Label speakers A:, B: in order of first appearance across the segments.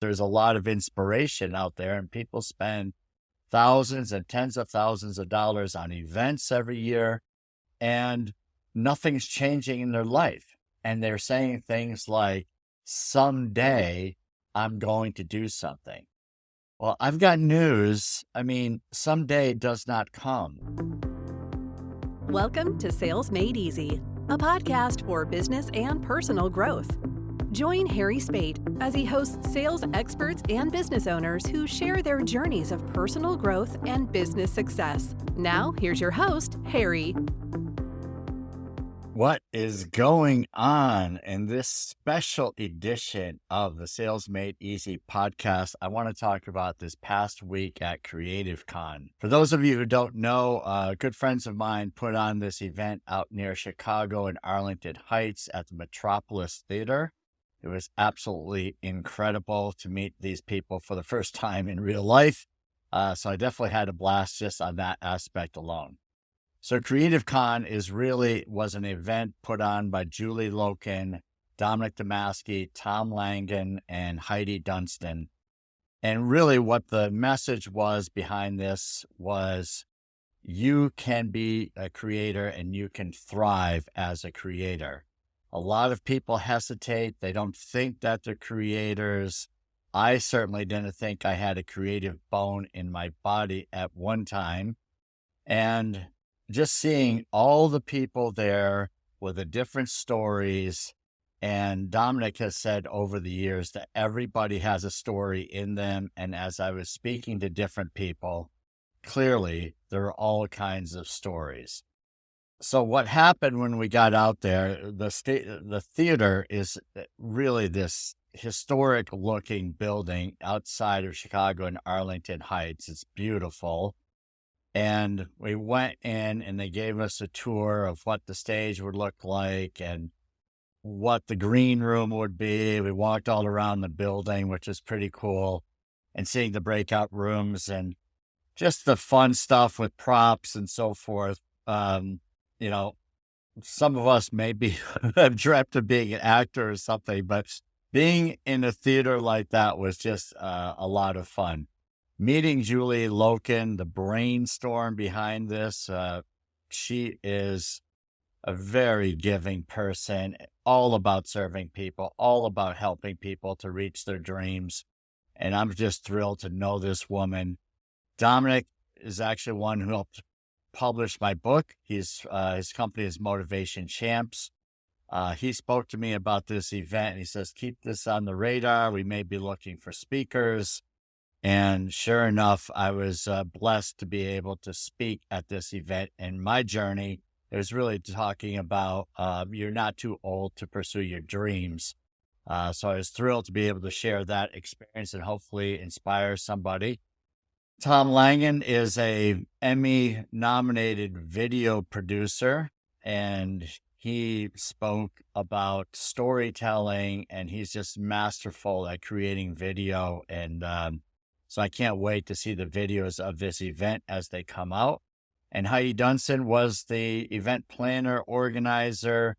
A: there's a lot of inspiration out there, and people spend thousands and tens of thousands of dollars on events every year, and nothing's changing in their life. And they're saying things like, someday I'm going to do something. Well, I've got news. I mean, someday does not come.
B: Welcome to Sales Made Easy, a podcast for business and personal growth. Join Harry Spaight as he hosts sales experts and business owners who share their journeys of personal growth and business success. Now, here's your host, Harry.
A: What is going on in this special edition of the Sales Made Easy podcast? I want to talk about this past week at Cre8tive Con. For those of you who don't know, good friends of mine put on this event out near Chicago in Arlington Heights at the Metropolis Theater. It was absolutely incredible to meet these people for the first time in real life. So I definitely had a blast just on that aspect alone. So Cre8tive Con was an event put on by Julie Loken, Dominic Damaski, Tom Langen, and Heidi Dunstan. And really what the message was behind this was you can be a creator and you can thrive as a creator. A lot of people hesitate. They don't think that they're creators. I certainly didn't think I had a creative bone in my body at one time. And just seeing all the people there with the different stories, and Dominic has said over the years that everybody has a story in them. And as I was speaking to different people, clearly there are all kinds of stories. So what happened when we got out there, the theater is really this historic looking building outside of Chicago in Arlington Heights. It's beautiful. And we went in and they gave us a tour of what the stage would look like and what the green room would be. We walked all around the building, which is pretty cool, and seeing the breakout rooms and just the fun stuff with props and so forth. Some of us maybe have dreamt of being an actor or something, but being in a theater like that was just a lot of fun. Meeting Julie Loken, the brainstorm behind this, she is a very giving person, all about serving people, all about helping people to reach their dreams. And I'm just thrilled to know this woman. Dominic is actually one who helped publish my book. His company is Motivation Champs. He spoke to me about this event and he says, keep this on the radar. We may be looking for speakers. And sure enough, I was blessed to be able to speak at this event. And my journey, it was really talking about you're not too old to pursue your dreams. So I was thrilled to be able to share that experience and hopefully inspire somebody. Tom Langen is a Emmy-nominated video producer, and he spoke about storytelling, and he's just masterful at creating video. And so I can't wait to see the videos of this event as they come out. And Heidi Dunstan was the event planner, organizer.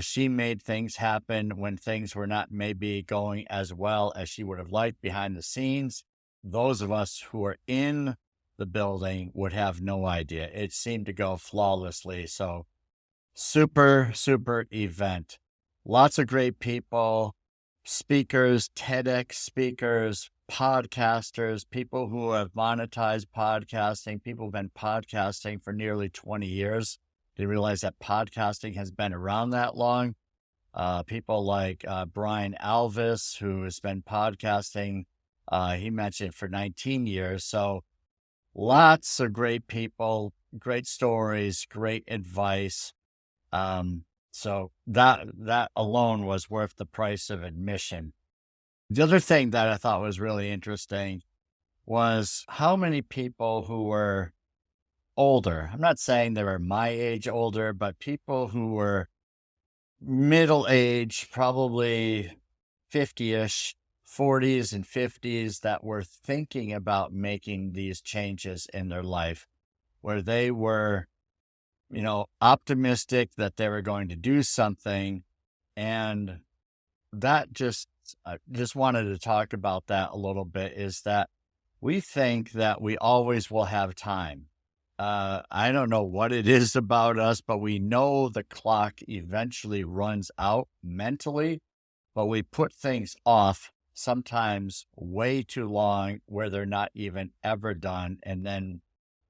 A: She made things happen when things were not maybe going as well as she would have liked behind the scenes. Those of us who are in the building would have no idea. It seemed to go flawlessly. So super, super event. Lots of great people, speakers, TEDx speakers, podcasters, people who have monetized podcasting, people who've been podcasting for nearly 20 years. Didn't realize that podcasting has been around that long. People like Brian Alvis, who has been podcasting, he mentioned, for 19 years. So lots of great people, great stories, great advice. So that alone was worth the price of admission. The other thing that I thought was really interesting was how many people who were older, I'm not saying they were my age older, but people who were middle age, probably 50-ish, 40s and 50s, that were thinking about making these changes in their life, where they were, optimistic that they were going to do something. And that just I just wanted to talk about that a little bit, is that we think that we always will have time. I don't know what it is about us, but we know the clock eventually runs out mentally, but we put things off sometimes way too long where they're not even ever done. And then,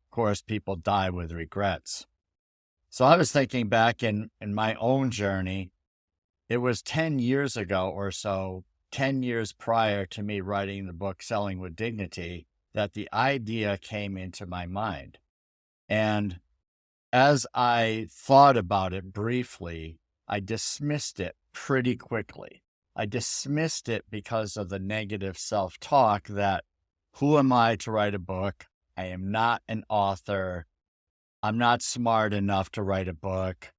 A: of course, people die with regrets. So I was thinking back in my own journey. It was 10 years ago or so, 10 years prior to me writing the book, Selling with Dignity, that the idea came into my mind. And as I thought about it briefly, I dismissed it pretty quickly. I dismissed it because of the negative self-talk that, who am I to write a book? I am not an author. I'm not smart enough to write a book.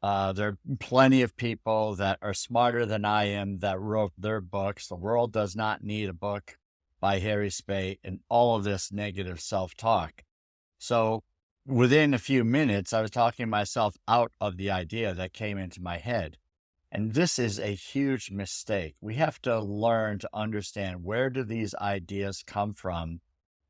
A: There are plenty of people that are smarter than I am that wrote their books. The world does not need a book by Harry Spaight, and all of this negative self-talk. So within a few minutes, I was talking myself out of the idea that came into my head. And this is a huge mistake. We have to learn to understand, where do these ideas come from,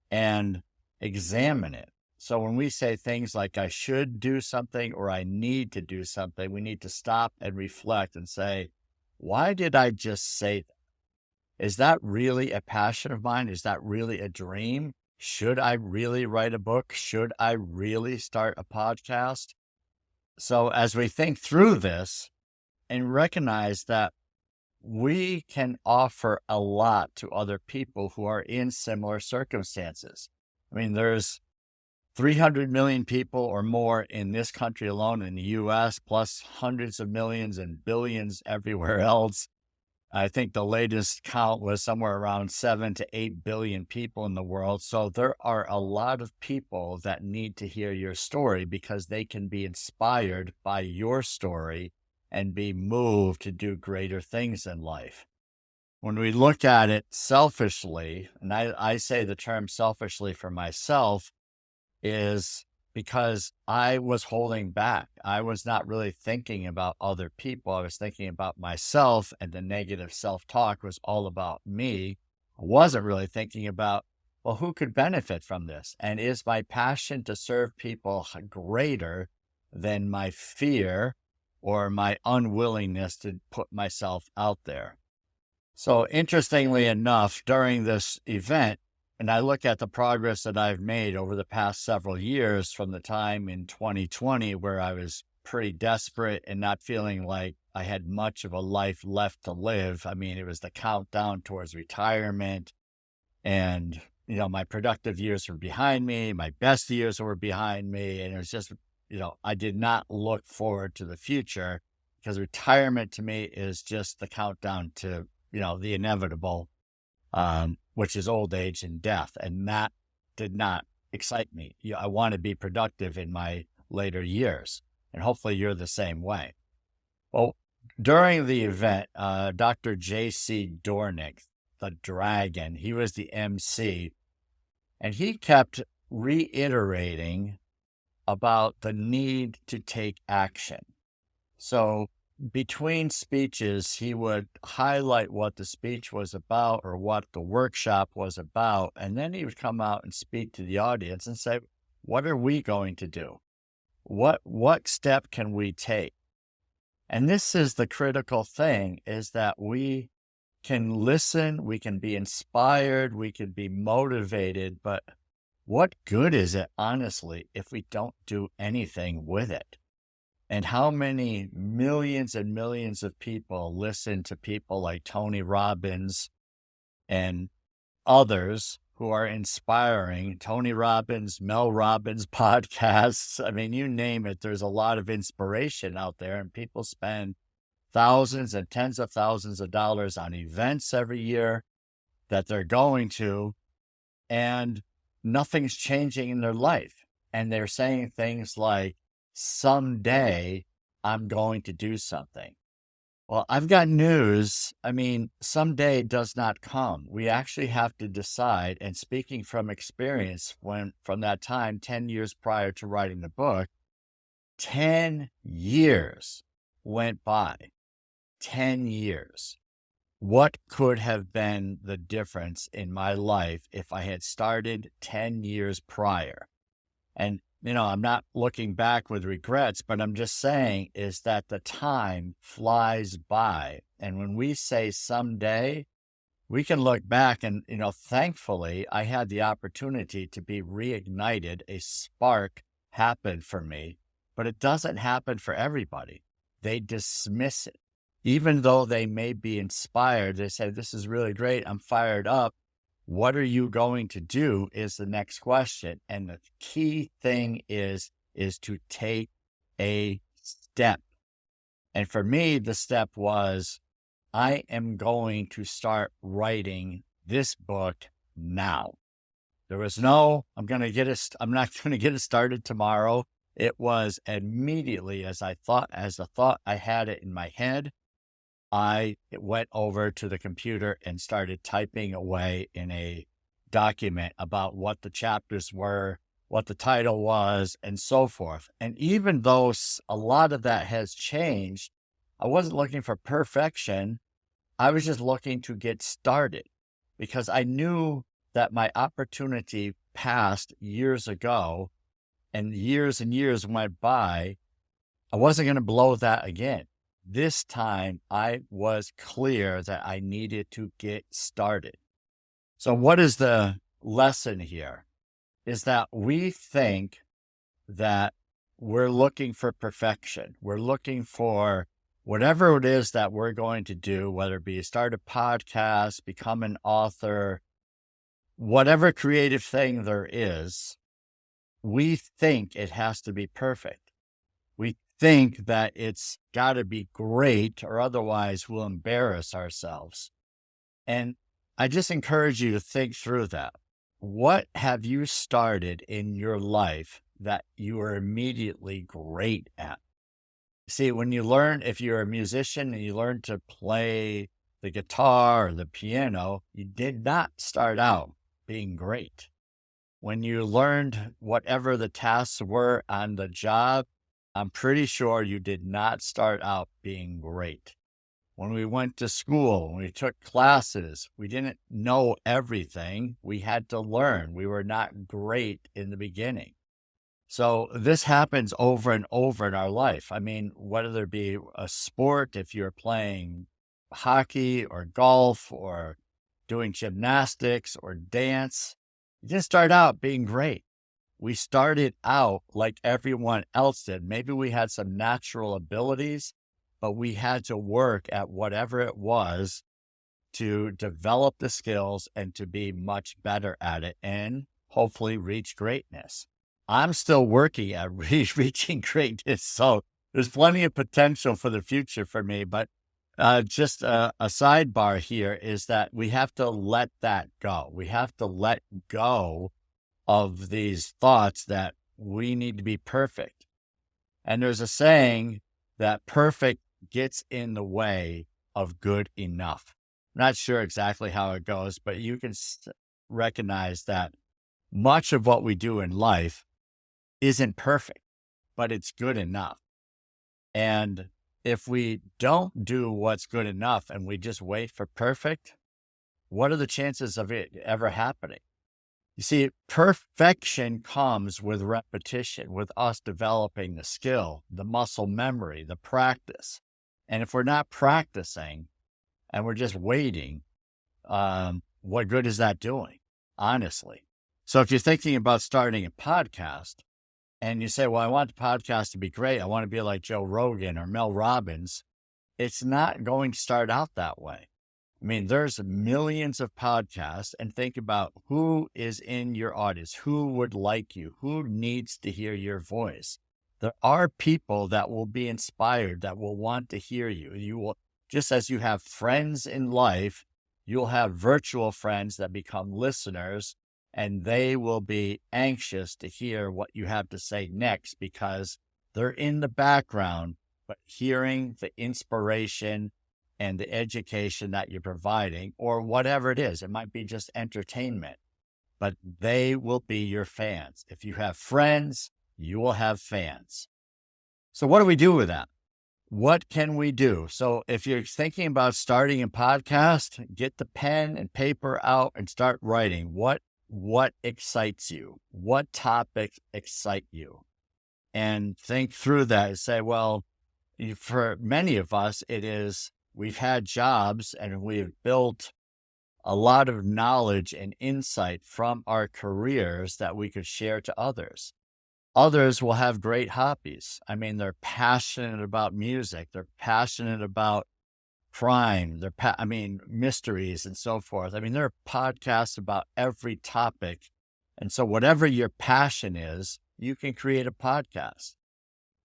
A: and examine it. So when we say things like, I should do something or I need to do something, we need to stop and reflect and say, why did I just say that? Is that really a passion of mine? Is that really a dream? Should I really write a book? Should I really start a podcast? So as we think through this and recognize that we can offer a lot to other people who are in similar circumstances. I mean, there's 300 million people or more in this country alone, in the US, plus hundreds of millions and billions everywhere else. I think the latest count was somewhere around 7 to 8 billion people in the world. So there are a lot of people that need to hear your story because they can be inspired by your story and be moved to do greater things in life. When we look at it selfishly, and I say the term selfishly for myself, is because I was holding back. I was not really thinking about other people. I was thinking about myself, and the negative self-talk was all about me. I wasn't really thinking about, well, who could benefit from this? And is my passion to serve people greater than my fear or my unwillingness to put myself out there? So interestingly enough, during this event, and I look at the progress that I've made over the past several years, from the time in 2020 where I was pretty desperate and not feeling like I had much of a life left to live. I mean, it was the countdown towards retirement, and, my productive years were behind me. My best years were behind me. And it was just, I did not look forward to the future, because retirement to me is just the countdown to, the inevitable, which is old age and death. And that did not excite me. I want to be productive in my later years. And hopefully you're the same way. Well, during the event, Dr. J.C. Dornick, the dragon, he was the MC, and he kept reiterating about the need to take action. So between speeches, he would highlight what the speech was about or what the workshop was about. And then he would come out and speak to the audience and say, what are we going to do? What step can we take? And this is the critical thing, is that we can listen, we can be inspired, we can be motivated, but what good is it, honestly, if we don't do anything with it? And how many millions and millions of people listen to people like Tony Robbins and others who are inspiring? Tony Robbins, Mel Robbins podcasts. I mean, you name it, there's a lot of inspiration out there, and people spend thousands and tens of thousands of dollars on events every year that they're going to, and nothing's changing in their life. And they're saying things like, someday I'm going to do something. Well, I've got news. I mean, someday does not come. We actually have to decide. And speaking from experience, from that time, 10 years prior to writing the book, 10 years went by. 10 years. what could have been the difference in my life if I had started 10 years prior? And, I'm not looking back with regrets, but I'm just saying is that the time flies by. And when we say someday, we can look back and, thankfully, I had the opportunity to be reignited. A spark happened for me, but it doesn't happen for everybody. They dismiss it. Even though they may be inspired, they say, this is really great. I'm fired up. What are you going to do is the next question. And the key thing is to take a step. And for me, the step was, I am going to start writing this book now. There was no, I'm not going to get it started tomorrow. It was immediately as the thought I had it in my head, I went over to the computer and started typing away in a document about what the chapters were, what the title was, and so forth. And even though a lot of that has changed, I wasn't looking for perfection. I was just looking to get started because I knew that my opportunity passed years ago and years went by. I wasn't going to blow that again. This time I was clear that I needed to get started. So what is the lesson here? Is that we think that we're looking for perfection. We're looking for whatever it is that we're going to do, whether it be start a podcast, become an author, whatever creative thing there is, we think it has to be perfect. We think that it's got to be great or otherwise we'll embarrass ourselves. And I just encourage you to think through that. What have you started in your life that you are immediately great at? See, when you learn, if you're a musician and you learn to play the guitar or the piano, you did not start out being great. When you learned whatever the tasks were on the job, I'm pretty sure you did not start out being great. When we went to school, when we took classes, we didn't know everything. We had to learn. We were not great in the beginning. So this happens over and over in our life. I mean, whether it be a sport, if you're playing hockey or golf or doing gymnastics or dance, you didn't start out being great. We started out like everyone else did. Maybe we had some natural abilities, but we had to work at whatever it was to develop the skills and to be much better at it and hopefully reach greatness. I'm still working at reaching greatness, so there's plenty of potential for the future for me. But just a sidebar here is that we have to let that go. We have to let go of these thoughts that we need to be perfect. And there's a saying that perfect gets in the way of good enough. I'm not sure exactly how it goes, but you can recognize that much of what we do in life isn't perfect, but it's good enough. And if we don't do what's good enough and we just wait for perfect, what are the chances of it ever happening? You see, perfection comes with repetition, with us developing the skill, the muscle memory, the practice. And if we're not practicing and we're just waiting, what good is that doing, honestly? So if you're thinking about starting a podcast and you say, well, I want the podcast to be great, I want to be like Joe Rogan or Mel Robbins, it's not going to start out that way. I mean, there's millions of podcasts, and think about who is in your audience, who would like you, who needs to hear your voice. There are people that will be inspired, that will want to hear you. You will, just as you have friends in life, you'll have virtual friends that become listeners, and they will be anxious to hear what you have to say next because they're in the background, but hearing the inspiration and the education that you're providing, or whatever it is. It might be just entertainment, but they will be your fans. If you have friends, you will have fans. So what do we do with that? what can we do? So if you're thinking about starting a podcast, get the pen and paper out and start writing. What excites you? What topics excite you? And think through that and say, well, for many of us, we've had jobs and we've built a lot of knowledge and insight from our careers that we could share to others. Others will have great hobbies. I mean, they're passionate about music. They're passionate about crime. Mysteries and so forth. I mean, there are podcasts about every topic. And so whatever your passion is, you can create a podcast.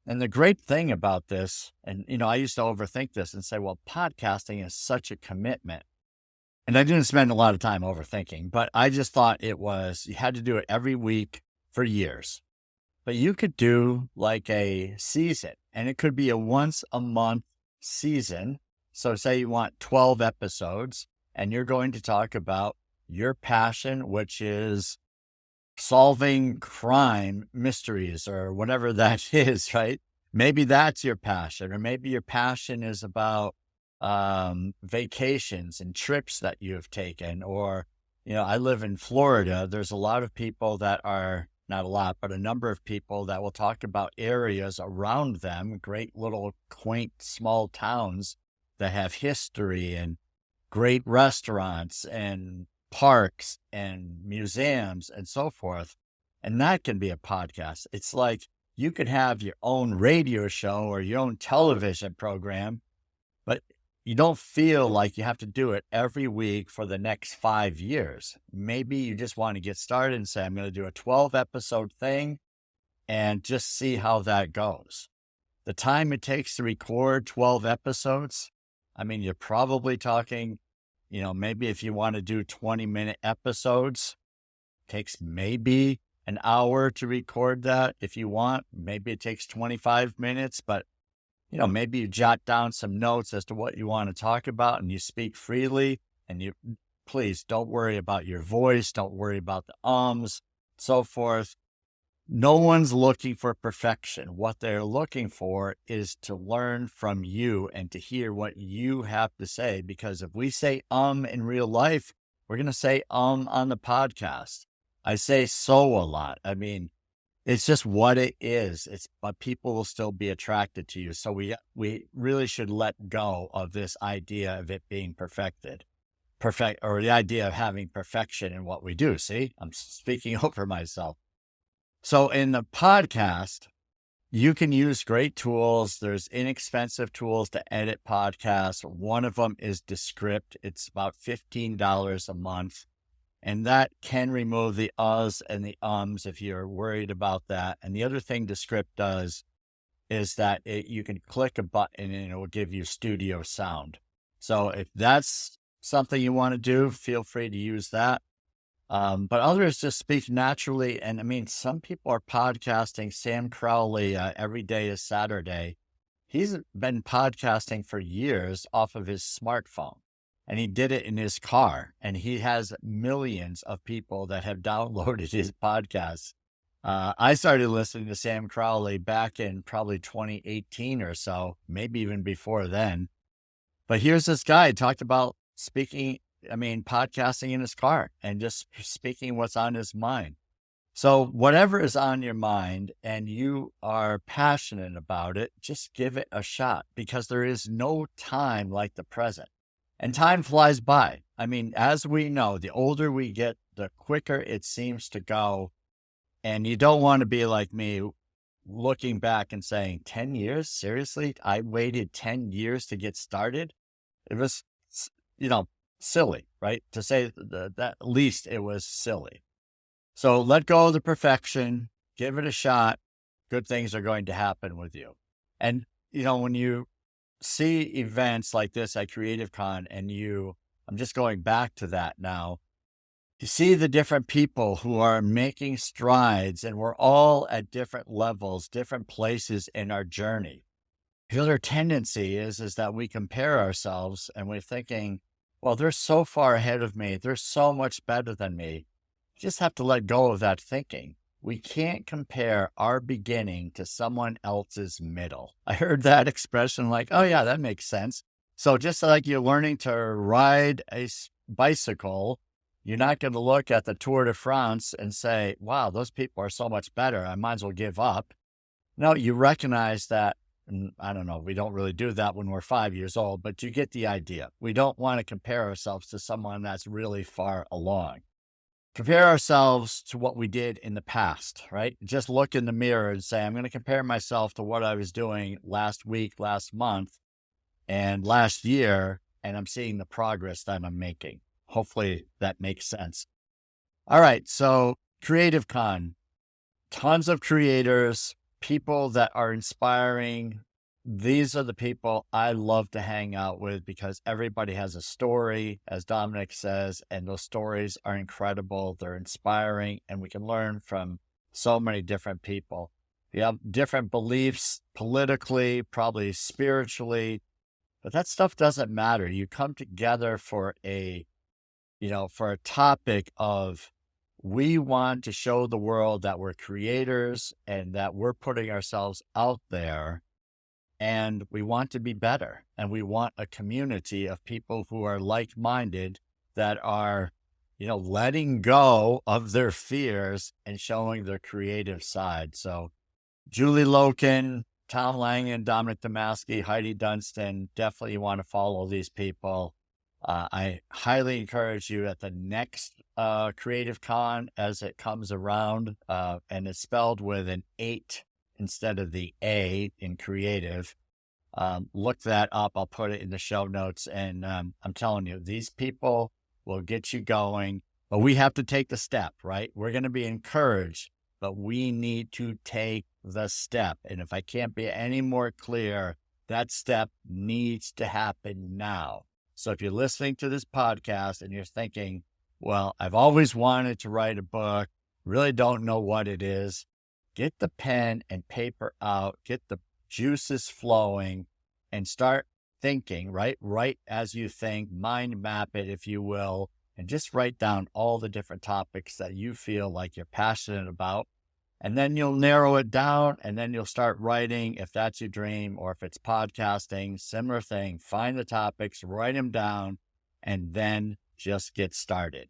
A: And the great thing about this, and, I used to overthink this and say, well, podcasting is such a commitment. And I didn't spend a lot of time overthinking, but I just thought you had to do it every week for years. But you could do like a season, and it could be a once a month season. So say you want 12 episodes, and you're going to talk about your passion, which is solving crime mysteries or whatever that is, right? Maybe that's your passion, or maybe your passion is about vacations and trips that you have taken. Or, I live in Florida. There's a lot of people that are, not a lot, but a number of people that will talk about areas around them, great little quaint small towns that have history and great restaurants and parks and museums and so forth. And that can be a podcast. It's like you could have your own radio show or your own television program, but you don't feel like you have to do it every week for the next 5 years. Maybe you just want to get started and say, I'm going to do a 12 episode thing and just see how that goes. The time it takes to record 12 episodes, I mean, you're probably talking, maybe if you want to do 20-minute episodes, takes maybe an hour to record that. If you want, maybe it takes 25 minutes, but maybe you jot down some notes as to what you want to talk about and you speak freely, and please don't worry about your voice. Don't worry about the so forth. No one's looking for perfection. What they're looking for is to learn from you and to hear what you have to say. Because if we say in real life, we're going to say on the podcast. I say so a lot. I mean, it's just what it is. But people will still be attracted to you. So we really should let go of this idea of it being or the idea of having perfection in what we do. See, I'm speaking over myself. So in the podcast, you can use great tools. There's inexpensive tools to edit podcasts. One of them is Descript. It's about $15 a month. And that can remove the uhs and the ums if you're worried about that. And the other thing Descript does is that you can click a button and it will give you studio sound. So if that's something you want to do, feel free to use that. But others just speak naturally. And I mean, some people are podcasting. Sam Crowley, every day is Saturday. He's been podcasting for years off of his smartphone. And he did it in his car, and he has millions of people that have downloaded his podcasts. I started listening to Sam Crowley back in probably 2018 or so, maybe even before then. But here's this guy talked about podcasting in his car and just speaking what's on his mind. So whatever is on your mind and you are passionate about it, just give it a shot, because there is no time like the present. And time flies by. I mean, as we know, the older we get, the quicker it seems to go. And you don't want to be like me, looking back and saying, 10 years? Seriously? I waited 10 years to get started? It was, silly, right? To say that at least it was silly. So let go of the perfection, give it a shot. Good things are going to happen with you. And, when you see events like this at Cre8tive Con, and I'm just going back to that now, you see the different people who are making strides, and we're all at different levels, different places in our journey. The other tendency is that we compare ourselves and we're thinking, well, they're so far ahead of me. They're so much better than me. You just have to let go of that thinking. we can't compare our beginning to someone else's middle. I heard that expression like, oh yeah, that makes sense. So just like you're learning to ride a bicycle, you're not going to look at the Tour de France and say, wow, those people are so much better, I might as well give up. No, you recognize that, and I don't know, we don't really do that when we're 5 years old, but you get the idea. We don't want to compare ourselves to someone that's really far along. Compare ourselves to what we did in the past, right? Just look in the mirror and say, I'm going to compare myself to what I was doing last week, last month, and last year, and I'm seeing the progress that I'm making. Hopefully that makes sense. All right, so Cre8tive Con, tons of creators, people that are inspiring. These are the people I love to hang out with because everybody has a story, as Dominic says, and those stories are incredible. They're inspiring, and we can learn from so many different people. You have different beliefs politically, probably spiritually, but that stuff doesn't matter. You come together for a topic of, we want to show the world that we're creators and that we're putting ourselves out there, and we want to be better. And we want a community of people who are like-minded, that are, letting go of their fears and showing their creative side. So Julie Loken, Tom Langen, Dominic Damaski, Heidi Dunstan, definitely you want to follow these people. I highly encourage you at the next Cre8tive Con as it comes around, and it's spelled with an 8 instead of the A in creative. Look that up. I'll put it in the show notes. And I'm telling you, these people will get you going, but we have to take the step, right? We're going to be encouraged, but we need to take the step. And if I can't be any more clear, that step needs to happen now. So if you're listening to this podcast and you're thinking, well, I've always wanted to write a book, really don't know what it is, get the pen and paper out, get the juices flowing, and start thinking, right? Write as you think, mind map it, if you will, and just write down all the different topics that you feel like you're passionate about. And then you'll narrow it down, and then you'll start writing if that's your dream, or if it's podcasting, similar thing. Find the topics, write them down, and then just get started.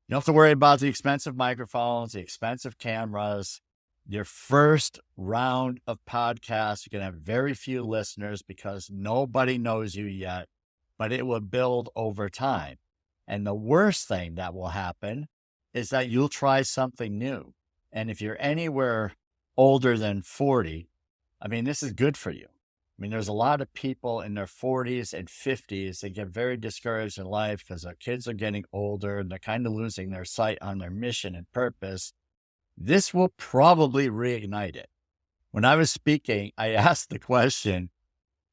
A: You don't have to worry about the expensive microphones, the expensive cameras. Your first round of podcasts, you're going to have very few listeners because nobody knows you yet, but it will build over time. And the worst thing that will happen is that you'll try something new. And if you're anywhere older than 40, this is good for you. There's a lot of people in their 40s and 50s that get very discouraged in life because their kids are getting older and they're kind of losing their sight on their mission and purpose. This will probably reignite it. When I was speaking, I asked the question,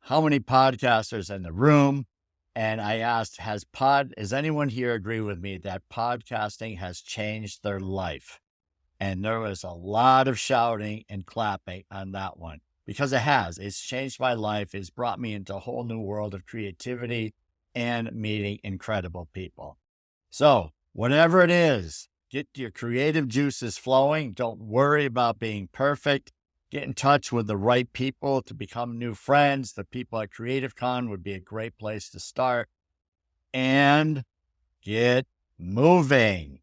A: how many podcasters in the room? And I asked, does anyone here agree with me that podcasting has changed their life? And there was a lot of shouting and clapping on that one, because it has. It's changed my life. It's brought me into a whole new world of creativity and meeting incredible people. So whatever it is, get your creative juices flowing. Don't worry about being perfect. Get in touch with the right people to become new friends. The people at Cre8tive Con would be a great place to start. And get moving.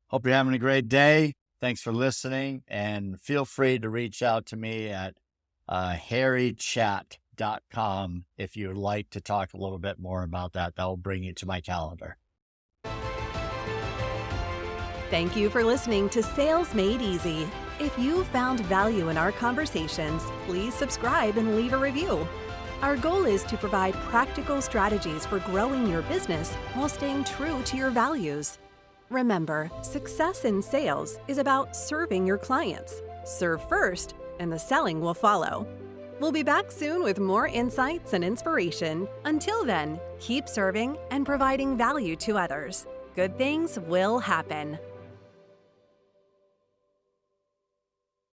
A: Hope you're having a great day. Thanks for listening, and feel free to reach out to me at harrychat.com if you'd like to talk a little bit more about that. That will bring you to my calendar.
B: Thank you for listening to Sales Made Easy. If you found value in our conversations, please subscribe and leave a review. Our goal is to provide practical strategies for growing your business while staying true to your values. Remember, success in sales is about serving your clients. Serve first, and the selling will follow. We'll be back soon with more insights and inspiration. Until then, keep serving and providing value to others. Good things will happen.